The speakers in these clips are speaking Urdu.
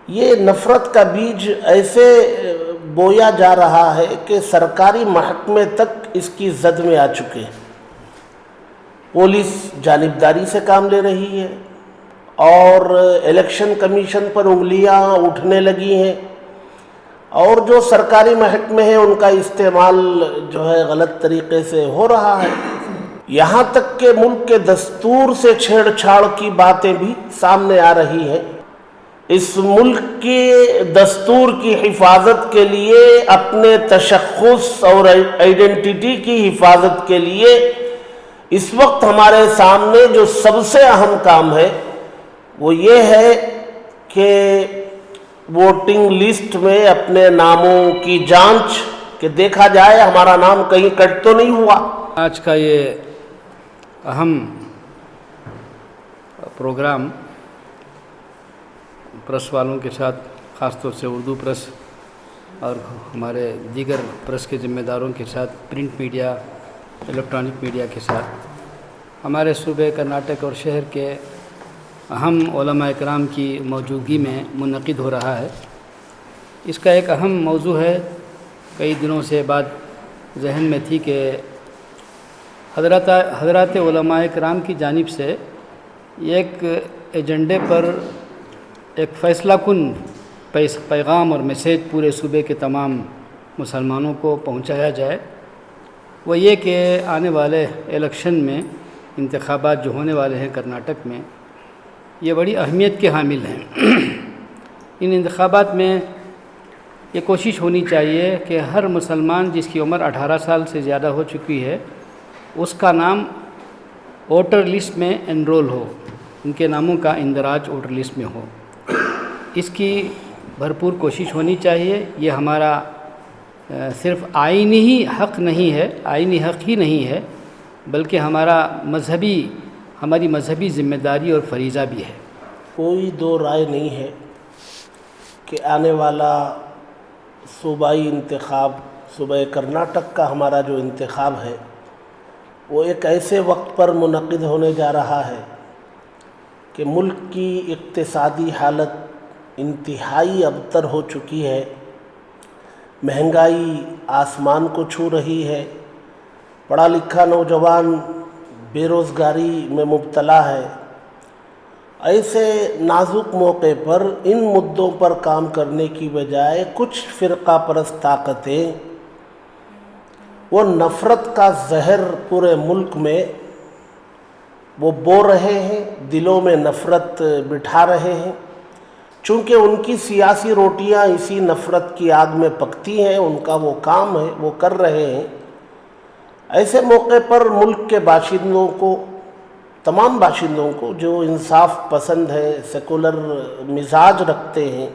یہ نفرت کا بیج ایسے بویا جا رہا ہے کہ سرکاری محکمے تک اس کی زد میں آ چکے ہیں۔ پولیس جانبداری سے کام لے رہی ہے اور الیکشن کمیشن پر انگلیاں اٹھنے لگی ہیں، اور جو سرکاری محکمے ہیں ان کا استعمال جو ہے غلط طریقے سے ہو رہا ہے۔ یہاں تک کہ ملک کے دستور سے چھیڑ چھاڑ کی باتیں بھی سامنے آ رہی ہیں۔ اس ملک کے دستور کی حفاظت کے لیے، اپنے تشخص اور آئیڈینٹی کی حفاظت کے لیے اس وقت ہمارے سامنے جو سب سے اہم کام ہے وہ یہ ہے کہ ووٹنگ لسٹ میں اپنے ناموں کی جانچ، کہ دیکھا جائے ہمارا نام کہیں کٹ تو نہیں ہوا۔ آج کا یہ اہم پروگرام پریس والوں کے ساتھ، خاص طور سے اردو پریس اور ہمارے دیگر پریس کے ذمہ داروں کے ساتھ، پرنٹ میڈیا، الیکٹرانک میڈیا کے ساتھ، ہمارے صوبے کرناٹک اور شہر کے اہم علماء اکرام کی موجودگی میں منعقد ہو رہا ہے۔ اس کا ایک اہم موضوع ہے، کئی دنوں سے بات ذہن میں تھی کہ حضرات علماء اکرام کی جانب سے ایک ایجنڈے پر ایک فیصلہ کن پیغام اور میسیج پورے صوبے کے تمام مسلمانوں کو پہنچایا جائے۔ وہ یہ کہ آنے والے الیکشن میں، انتخابات جو ہونے والے ہیں کرناٹک میں، یہ بڑی اہمیت کے حامل ہیں۔ ان انتخابات میں یہ کوشش ہونی چاہیے کہ ہر مسلمان جس کی عمر 18 سال سے زیادہ ہو چکی ہے، اس کا نام ووٹر لسٹ میں انرول ہو، ان کے ناموں کا اندراج ووٹر لسٹ میں ہو۔ اس کی بھرپور کوشش ہونی چاہیے۔ یہ ہمارا صرف آئینی حق نہیں ہے، آئینی حق ہی نہیں ہے، بلکہ ہماری مذہبی ذمہ داری اور فریضہ بھی ہے۔ کوئی دو رائے نہیں ہے کہ آنے والا صوبائی انتخاب، صوبہ کرناٹک کا ہمارا جو انتخاب ہے، وہ ایک ایسے وقت پر منعقد ہونے جا رہا ہے کہ ملک کی اقتصادی حالت انتہائی ابتر ہو چکی ہے، مہنگائی آسمان کو چھو رہی ہے، پڑھا لکھا نوجوان بے روزگاری میں مبتلا ہے۔ ایسے نازک موقع پر ان مدوں پر کام کرنے کی بجائے کچھ فرقہ پرست طاقتیں وہ نفرت کا زہر پورے ملک میں وہ بو رہے ہیں، دلوں میں نفرت بٹھا رہے ہیں۔ چونکہ ان کی سیاسی روٹیاں اسی نفرت کی آگ میں پکتی ہیں، ان کا وہ کام ہے، وہ کر رہے ہیں۔ ایسے موقع پر ملک کے باشندوں کو، تمام باشندوں کو جو انصاف پسند ہے، سیکولر مزاج رکھتے ہیں،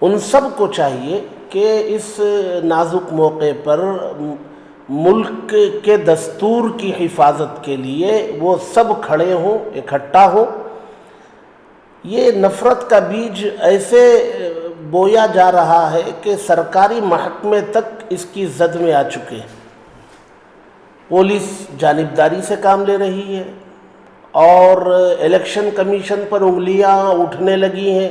ان سب کو چاہیے کہ اس نازک موقع پر ملک کے دستور کی حفاظت کے لیے وہ سب کھڑے ہوں، اکٹھا ہوں۔ یہ نفرت کا بیج ایسے بویا جا رہا ہے کہ سرکاری محکمے تک اس کی زد میں آ چکے ہیں۔ پولیس جانبداری سے کام لے رہی ہے اور الیکشن کمیشن پر انگلیاں اٹھنے لگی ہیں،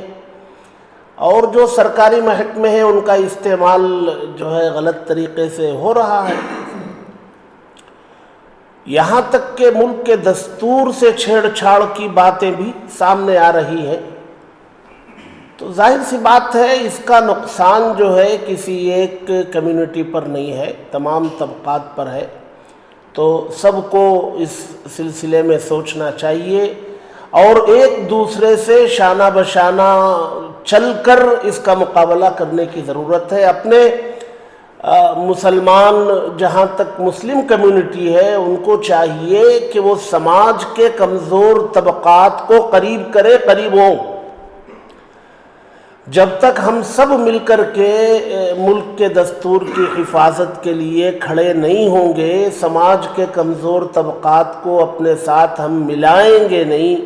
اور جو سرکاری محکمے ہیں ان کا استعمال جو ہے غلط طریقے سے ہو رہا ہے۔ یہاں تک کہ ملک کے دستور سے چھیڑ چھاڑ کی باتیں بھی سامنے آ رہی ہیں۔ تو ظاہر سی بات ہے، اس کا نقصان جو ہے کسی ایک کمیونٹی پر نہیں ہے، تمام طبقات پر ہے۔ تو سب کو اس سلسلے میں سوچنا چاہیے اور ایک دوسرے سے شانہ بشانہ چل کر اس کا مقابلہ کرنے کی ضرورت ہے۔ اپنے مسلمان، جہاں تک مسلم کمیونٹی ہے، ان کو چاہیے کہ وہ سماج کے کمزور طبقات کو قریب کرے، قریب ہوں۔ جب تک ہم سب مل کر کے ملک کے دستور کی حفاظت کے لیے کھڑے نہیں ہوں گے، سماج کے کمزور طبقات کو اپنے ساتھ ہم ملائیں گے نہیں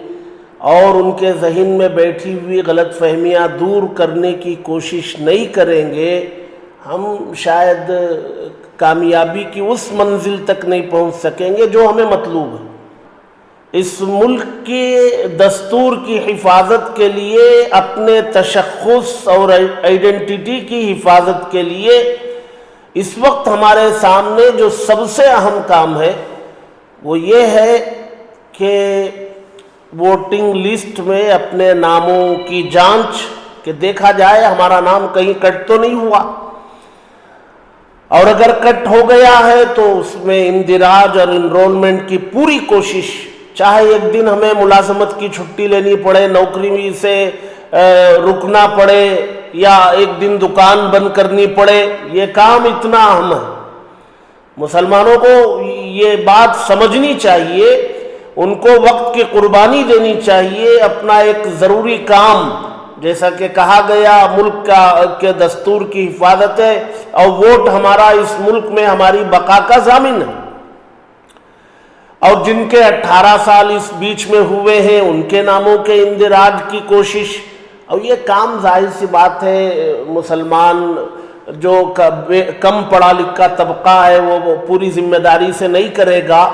اور ان کے ذہن میں بیٹھی ہوئی غلط فہمیاں دور کرنے کی کوشش نہیں کریں گے، ہم شاید کامیابی کی اس منزل تک نہیں پہنچ سکیں گے جو ہمیں مطلوب ہے۔ اس ملک کے دستور کی حفاظت کے لیے، اپنے تشخص اور آئیڈینٹی کی حفاظت کے لیے اس وقت ہمارے سامنے جو سب سے اہم کام ہے وہ یہ ہے کہ ووٹنگ لسٹ میں اپنے ناموں کی جانچ، کہ دیکھا جائے ہمارا نام کہیں کٹ تو نہیں ہوا، اور اگر کٹ ہو گیا ہے تو اس میں اندراج اور انرولمنٹ کی پوری کوشش، چاہے ایک دن ہمیں ملازمت کی چھٹی لینی پڑے، نوکری سے رکنا پڑے، یا ایک دن دکان بند کرنی پڑے، یہ کام اتنا اہم ہے۔ مسلمانوں کو یہ بات سمجھنی چاہیے، ان کو وقت کی قربانی دینی چاہیے، اپنا ایک ضروری کام، جیسا کہ کہا گیا ملک کے دستور کی حفاظت ہے، اور ووٹ ہمارا اس ملک میں ہماری بقا کا ضامن ہے، اور جن کے 18 سال اس بیچ میں ہوئے ہیں ان کے ناموں کے اندراج کی کوشش۔ اور یہ کام ظاہر سی بات ہے، مسلمان جو کم پڑھا لکھا طبقہ ہے وہ پوری ذمہ داری سے نہیں کرے گا،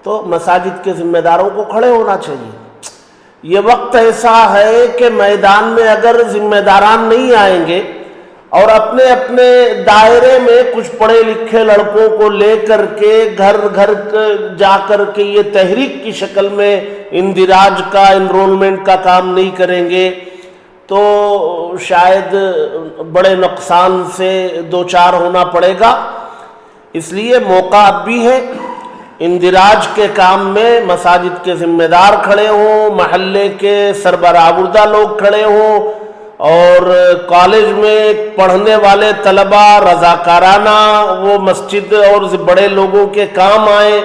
تو مساجد کے ذمہ داروں کو کھڑے ہونا چاہیے۔ یہ وقت ایسا ہے کہ میدان میں اگر ذمہ داران نہیں آئیں گے اور اپنے اپنے دائرے میں کچھ پڑھے لکھے لڑکوں کو لے کر کے گھر گھر جا کر کے یہ تحریک کی شکل میں اندراج کا، انرولمنٹ کا کام نہیں کریں گے، تو شاید بڑے نقصان سے دوچار ہونا پڑے گا۔ اس لیے موقع اب بھی ہے، اندراج کے کام میں مساجد کے ذمہ دار کھڑے ہوں، محلے کے سربراہوردہ لوگ کھڑے ہوں، اور کالج میں پڑھنے والے طلباء رضاکارانہ وہ مسجد اور بڑے لوگوں کے کام آئیں۔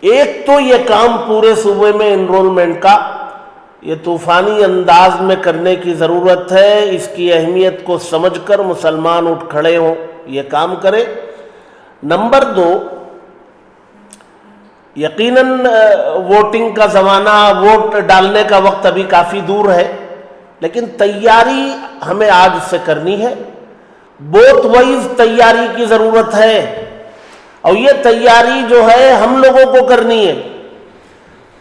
ایک تو یہ کام پورے صوبے میں انرولمنٹ کا یہ طوفانی انداز میں کرنے کی ضرورت ہے، اس کی اہمیت کو سمجھ کر مسلمان اٹھ کھڑے ہوں، یہ کام کرے۔ نمبر 2، یقیناً ووٹنگ کا زمانہ، ووٹ ڈالنے کا وقت ابھی کافی دور ہے، لیکن تیاری ہمیں آج سے کرنی ہے، بوتھ وائز تیاری کی ضرورت ہے، اور یہ تیاری جو ہے ہم لوگوں کو کرنی ہے۔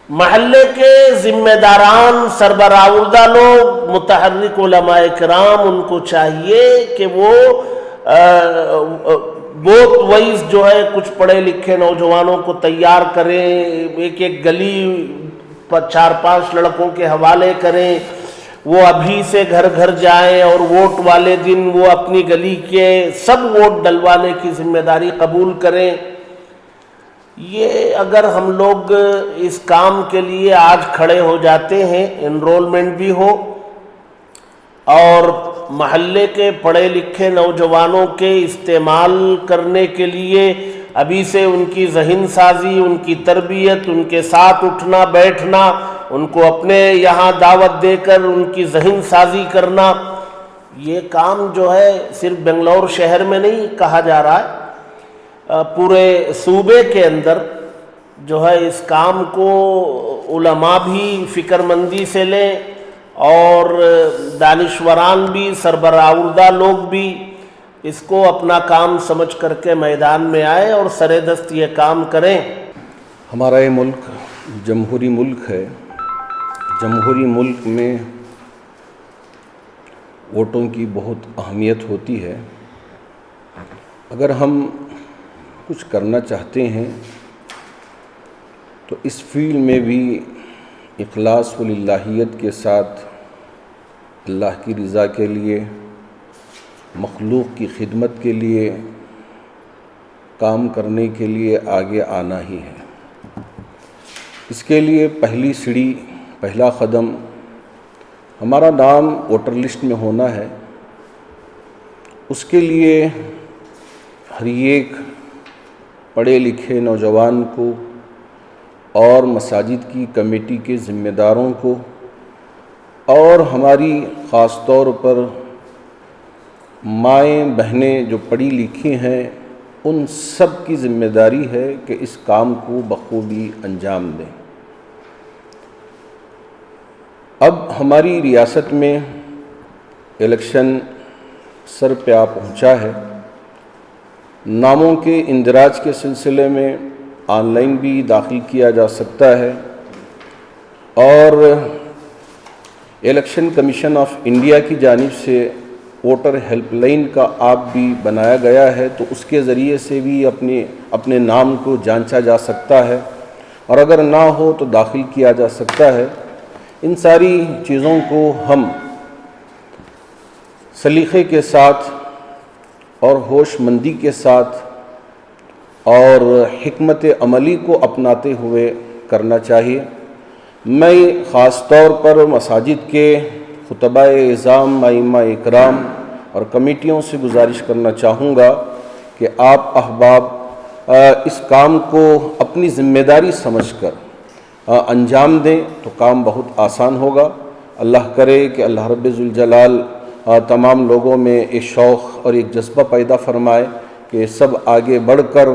محلے کے ذمہ داران، سربراہوردہ لوگ، متحرک علماء کرام، ان کو چاہیے کہ وہ بوتھ وائز جو ہے کچھ پڑھے لکھے نوجوانوں کو تیار کریں، ایک ایک گلی 4-5 لڑکوں کے حوالے کریں، وہ ابھی سے گھر گھر جائیں، اور ووٹ والے دن وہ اپنی گلی کے سب ووٹ ڈلوانے کی ذمہ داری قبول کریں۔ یہ اگر ہم لوگ اس کام کے لیے آج کھڑے ہو جاتے ہیں، انرولمنٹ بھی ہو، اور محلے کے پڑھے لکھے نوجوانوں کے استعمال کرنے کے لیے ابھی سے ان کی ذہن سازی، ان کی تربیت، ان کے ساتھ اٹھنا بیٹھنا، ان کو اپنے یہاں دعوت دے کر ان کی ذہن سازی کرنا، یہ کام جو ہے صرف بنگلور شہر میں نہیں کہا جا رہا ہے، پورے صوبے کے اندر جو ہے اس کام کو علماء بھی فکر مندی سے لیں، اور دانشوران بھی، سربراہوردہ لوگ بھی اس کو اپنا کام سمجھ کر کے میدان میں آئے اور سرے دست یہ کام کریں۔ ہمارا یہ ملک جمہوری ملک ہے، جمہوری ملک میں ووٹوں کی بہت اہمیت ہوتی ہے۔ اگر ہم کچھ کرنا چاہتے ہیں تو اس فیلڈ میں بھی اخلاص و للہیت کے ساتھ اللہ کی رضا کے لیے، مخلوق کی خدمت کے لیے کام کرنے کے لیے آگے آنا ہی ہے۔ اس کے لیے پہلی سیڑھی، پہلا قدم ہمارا نام ووٹر لسٹ میں ہونا ہے۔ اس کے لیے ہر ایک پڑھے لکھے نوجوان کو اور مساجد کی کمیٹی کے ذمہ داروں کو، اور ہماری خاص طور پر مائیں بہنیں جو پڑھی لکھی ہیں، ان سب کی ذمہ داری ہے کہ اس کام کو بخوبی انجام دیں۔ اب ہماری ریاست میں الیکشن سر پہ آ پہنچا ہے۔ ناموں کے اندراج کے سلسلے میں آن لائن بھی داخل کیا جا سکتا ہے، اور الیکشن کمیشن آف انڈیا کی جانب سے ووٹر ہیلپ لائن کا ایپ بھی بنایا گیا ہے، تو اس کے ذریعے سے بھی اپنے نام کو جانچا جا سکتا ہے، اور اگر نہ ہو تو داخل کیا جا سکتا ہے۔ ان ساری چیزوں کو ہم سلیقے کے ساتھ اور ہوش مندی کے ساتھ اور حکمت عملی کو اپناتے ہوئے کرنا چاہیے۔ میں خاص طور پر مساجد کے خطباء اعظام، ائمہ اکرام اور کمیٹیوں سے گزارش کرنا چاہوں گا کہ آپ احباب اس کام کو اپنی ذمہ داری سمجھ کر انجام دیں تو کام بہت آسان ہوگا۔ اللہ کرے کہ اللہ رب ذوالجلال تمام لوگوں میں ایک شوق اور ایک جذبہ پیدا فرمائے کہ سب آگے بڑھ کر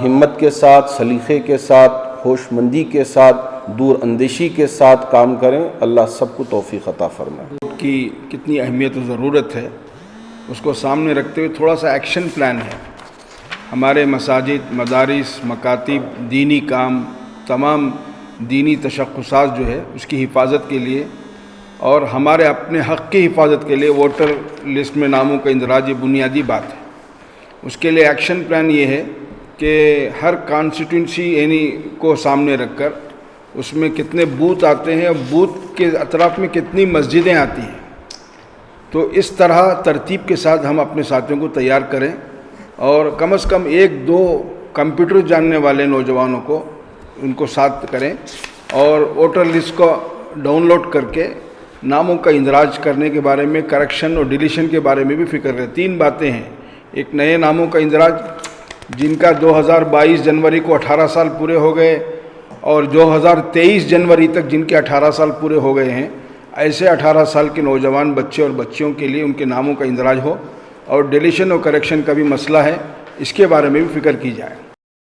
ہمت کے ساتھ، سلیقے کے ساتھ، ہوش مندی کے ساتھ، دور اندیشی کے ساتھ کام کریں۔ اللہ سب کو توفیق عطا فرمائے۔ ووٹ کی کتنی اہمیت و ضرورت ہے اس کو سامنے رکھتے ہوئے تھوڑا سا ایکشن پلان ہے۔ ہمارے مساجد، مدارس، مکاتب، دینی کام، تمام دینی تشخصات جو ہے اس کی حفاظت کے لیے اور ہمارے اپنے حق کی حفاظت کے لیے ووٹر لسٹ میں ناموں کا اندراج یہ بنیادی بات ہے۔ اس کے لیے ایکشن پلان یہ ہے کہ ہر کانسٹیٹوئنسی کو سامنے رکھ کر اس میں کتنے بوتھ آتے ہیں اور بوتھ کے اطراف میں کتنی مسجدیں آتی ہیں، تو اس طرح ترتیب کے ساتھ ہم اپنے ساتھیوں کو تیار کریں اور کم از کم 1-2 کمپیوٹر جاننے والے نوجوانوں کو ان کو ساتھ کریں اور ووٹر لسٹ کو ڈاؤن لوڈ کر کے ناموں کا اندراج کرنے کے بارے میں، کریکشن اور ڈیلیشن کے بارے میں بھی فکر کریں۔ 3 باتیں ہیں، ایک نئے ناموں کا اندراج جن کا 2022 جنوری کو 18 سال پورے ہو گئے اور 2023 جنوری تک جن کے 18 سال پورے ہو گئے ہیں، ایسے 18 سال کے نوجوان بچے اور بچیوں کے لیے ان کے ناموں کا اندراج ہو، اور ڈیلیشن اور کریکشن کا بھی مسئلہ ہے، اس کے بارے میں بھی فکر کی جائے۔